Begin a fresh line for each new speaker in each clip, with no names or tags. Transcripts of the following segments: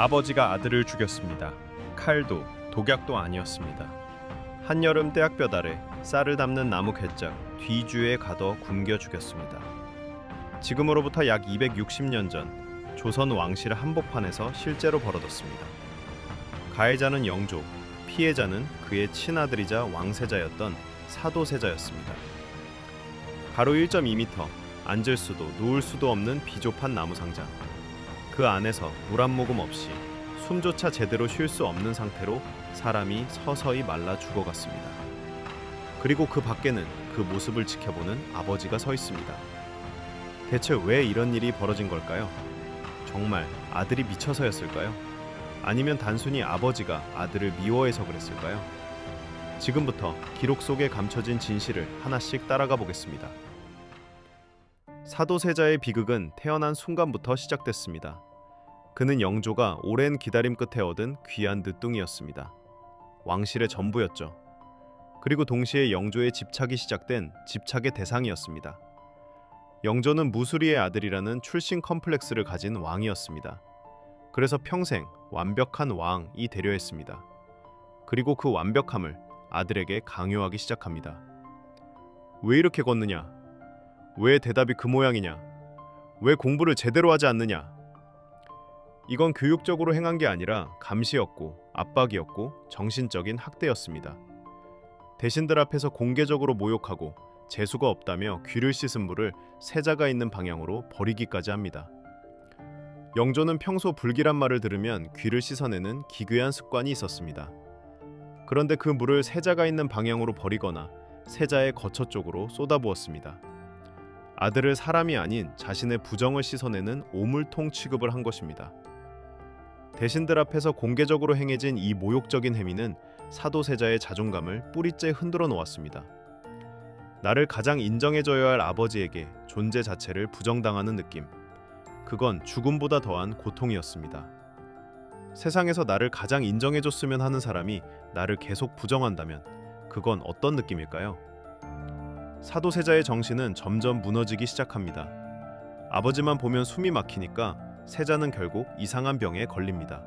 아버지가 아들을 죽였습니다. 칼도 독약도 아니었습니다. 한여름 떼약볕 아래 쌀을 담는 나무 괴짝 뒤주에 가둬 굶겨 죽였습니다. 지금으로부터 약 260년 전 조선 왕실 한복판에서 실제로 벌어졌습니다. 가해자는 영조, 피해자는 그의 친아들이자 왕세자였던 사도세자였습니다. 가로 1.2m, 앉을 수도 누울 수도 없는 비좁은 나무 상자. 그 안에서 물 한 모금 없이 숨조차 제대로 쉴 수 없는 상태로 사람이 서서히 말라 죽어갔습니다. 그리고 그 밖에는 그 모습을 지켜보는 아버지가 서 있습니다. 대체 왜 이런 일이 벌어진 걸까요? 정말 아들이 미쳐서였을까요? 아니면 단순히 아버지가 아들을 미워해서 그랬을까요? 지금부터 기록 속에 감춰진 진실을 하나씩 따라가 보겠습니다. 사도세자의 비극은 태어난 순간부터 시작됐습니다. 그는 영조가 오랜 기다림 끝에 얻은 귀한 늦둥이였습니다. 왕실의 전부였죠. 그리고 동시에 영조의 집착이 시작된 집착의 대상이었습니다. 영조는 무수리의 아들이라는 출신 컴플렉스를 가진 왕이었습니다. 그래서 평생 완벽한 왕이 되려 했습니다. 그리고 그 완벽함을 아들에게 강요하기 시작합니다. 왜 이렇게 걷느냐? 왜 대답이 그 모양이냐? 왜 공부를 제대로 하지 않느냐? 이건 교육적으로 행한 게 아니라 감시였고 압박이었고 정신적인 학대였습니다. 대신들 앞에서 공개적으로 모욕하고 재수가 없다며 귀를 씻은 물을 세자가 있는 방향으로 버리기까지 합니다. 영조는 평소 불길한 말을 들으면 귀를 씻어내는 기괴한 습관이 있었습니다. 그런데 그 물을 세자가 있는 방향으로 버리거나 세자의 거처 쪽으로 쏟아부었습니다. 아들을 사람이 아닌 자신의 부정을 씻어내는 오물통 취급을 한 것입니다. 대신들 앞에서 공개적으로 행해진 이 모욕적인 행위는 사도세자의 자존감을 뿌리째 흔들어 놓았습니다. 나를 가장 인정해줘야 할 아버지에게 존재 자체를 부정당하는 느낌. 그건 죽음보다 더한 고통이었습니다. 세상에서 나를 가장 인정해줬으면 하는 사람이 나를 계속 부정한다면 그건 어떤 느낌일까요? 사도세자의 정신은 점점 무너지기 시작합니다. 아버지만 보면 숨이 막히니까 세자는 결국 이상한 병에 걸립니다.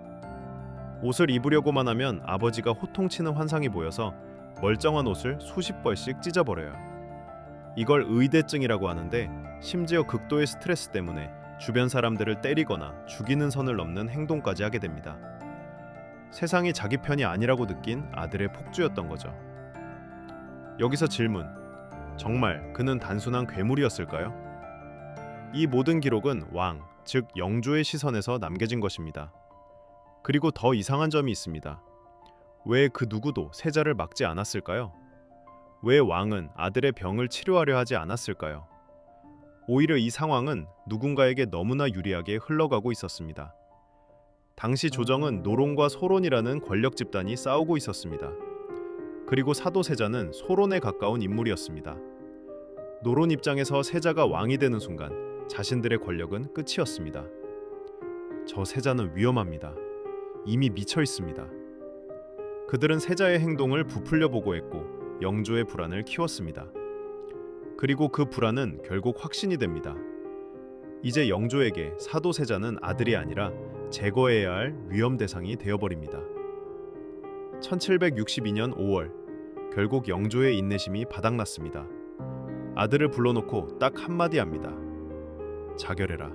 옷을 입으려고만 하면 아버지가 호통치는 환상이 보여서 멀쩡한 옷을 수십 벌씩 찢어버려요. 이걸 의대증이라고 하는데 심지어 극도의 스트레스 때문에 주변 사람들을 때리거나 죽이는 선을 넘는 행동까지 하게 됩니다. 세상이 자기 편이 아니라고 느낀 아들의 폭주였던 거죠. 여기서 질문. 정말 그는 단순한 괴물이었을까요? 이 모든 기록은 왕, 즉 영조의 시선에서 남겨진 것입니다. 그리고 더 이상한 점이 있습니다. 왜 그 누구도 세자를 막지 않았을까요? 왜 왕은 아들의 병을 치료하려 하지 않았을까요? 오히려 이 상황은 누군가에게 너무나 유리하게 흘러가고 있었습니다. 당시 조정은 노론과 소론이라는 권력 집단이 싸우고 있었습니다. 그리고 사도세자는 소론에 가까운 인물이었습니다. 노론 입장에서 세자가 왕이 되는 순간 자신들의 권력은 끝이었습니다. 저 세자는 위험합니다. 이미 미쳐 있습니다. 그들은 세자의 행동을 부풀려 보고 했고 영조의 불안을 키웠습니다. 그리고 그 불안은 결국 확신이 됩니다. 이제 영조에게 사도세자는 아들이 아니라 제거해야 할 위험 대상이 되어버립니다. 1762년 5월 결국 영조의 인내심이 바닥났습니다. 아들을 불러놓고 딱 한마디 합니다. 자결해라.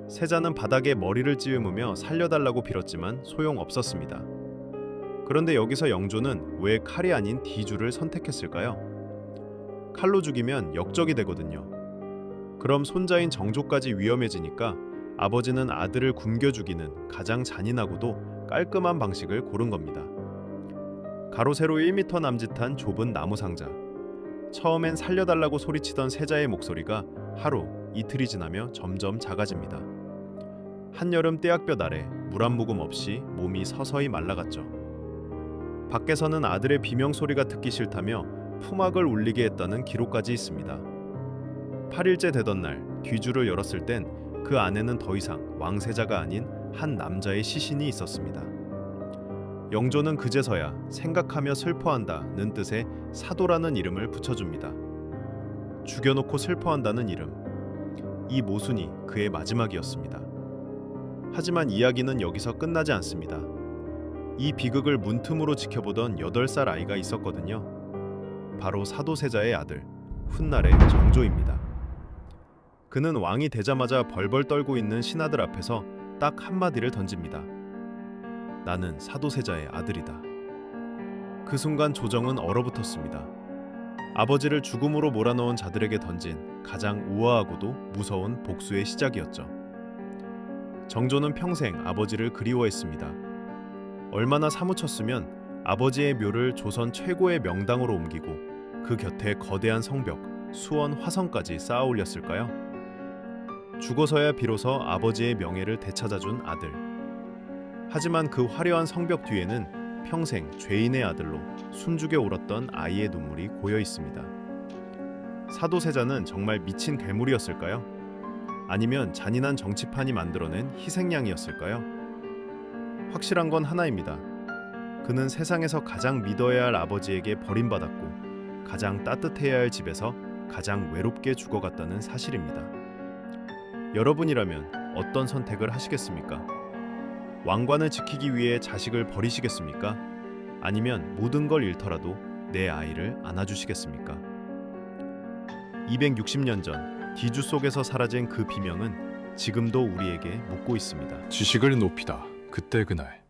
세자는 바닥에 머리를 찌우으며 살려달라고 빌었지만 소용없었습니다. 그런데 여기서 영조는 왜 칼이 아닌 뒤주를 선택했을까요? 칼로 죽이면 역적이 되거든요. 그럼 손자인 정조까지 위험해지니까 아버지는 아들을 굶겨 죽이는 가장 잔인하고도 깔끔한 방식을 고른 겁니다. 가로 세로 1m 남짓한 좁은 나무 상자. 처음엔 살려달라고 소리치던 세자의 목소리가 하루, 이틀이 지나며 점점 작아집니다. 한여름 떼약볕 아래 물 한 모금 없이 몸이 서서히 말라갔죠. 밖에서는 아들의 비명소리가 듣기 싫다며 품악을 울리게 했다는 기록까지 있습니다. 8일째 되던 날 뒤주를 열었을 땐 그 안에는 더 이상 왕세자가 아닌 한 남자의 시신이 있었습니다. 영조는 그제서야 생각하며 슬퍼한다는 뜻의 사도라는 이름을 붙여줍니다. 죽여놓고 슬퍼한다는 이름. 이 모순이 그의 마지막이었습니다. 하지만 이야기는 여기서 끝나지 않습니다. 이 비극을 문틈으로 지켜보던 8살 아이가 있었거든요. 바로 사도세자의 아들 훗날의 정조입니다. 그는 왕이 되자마자 벌벌 떨고 있는 신하들 앞에서 딱 한마디를 던집니다. 나는 사도세자의 아들이다. 그 순간 조정은 얼어붙었습니다. 아버지를 죽음으로 몰아넣은 자들에게 던진 가장 우아하고도 무서운 복수의 시작이었죠. 정조는 평생 아버지를 그리워했습니다. 얼마나 사무쳤으면 아버지의 묘를 조선 최고의 명당으로 옮기고 그 곁에 거대한 성벽, 수원 화성까지 쌓아 올렸을까요? 죽어서야 비로소 아버지의 명예를 되찾아준 아들. 하지만 그 화려한 성벽 뒤에는 평생 죄인의 아들로 숨죽여 울었던 아이의 눈물이 고여 있습니다. 사도세자는 정말 미친 괴물이었을까요? 아니면 잔인한 정치판이 만들어낸 희생양이었을까요? 확실한 건 하나입니다. 그는 세상에서 가장 믿어야 할 아버지에게 버림받았고 가장 따뜻해야 할 집에서 가장 외롭게 죽어갔다는 사실입니다. 여러분이라면 어떤 선택을 하시겠습니까? 왕관을 지키기 위해 자식을 버리시겠습니까? 아니면 모든 걸 잃더라도 내 아이를 안아주시겠습니까? 260년 전 기주 속에서 사라진 그 비명은 지금도 우리에게 묻고 있습니다.
지식을 높이다. 그때 그날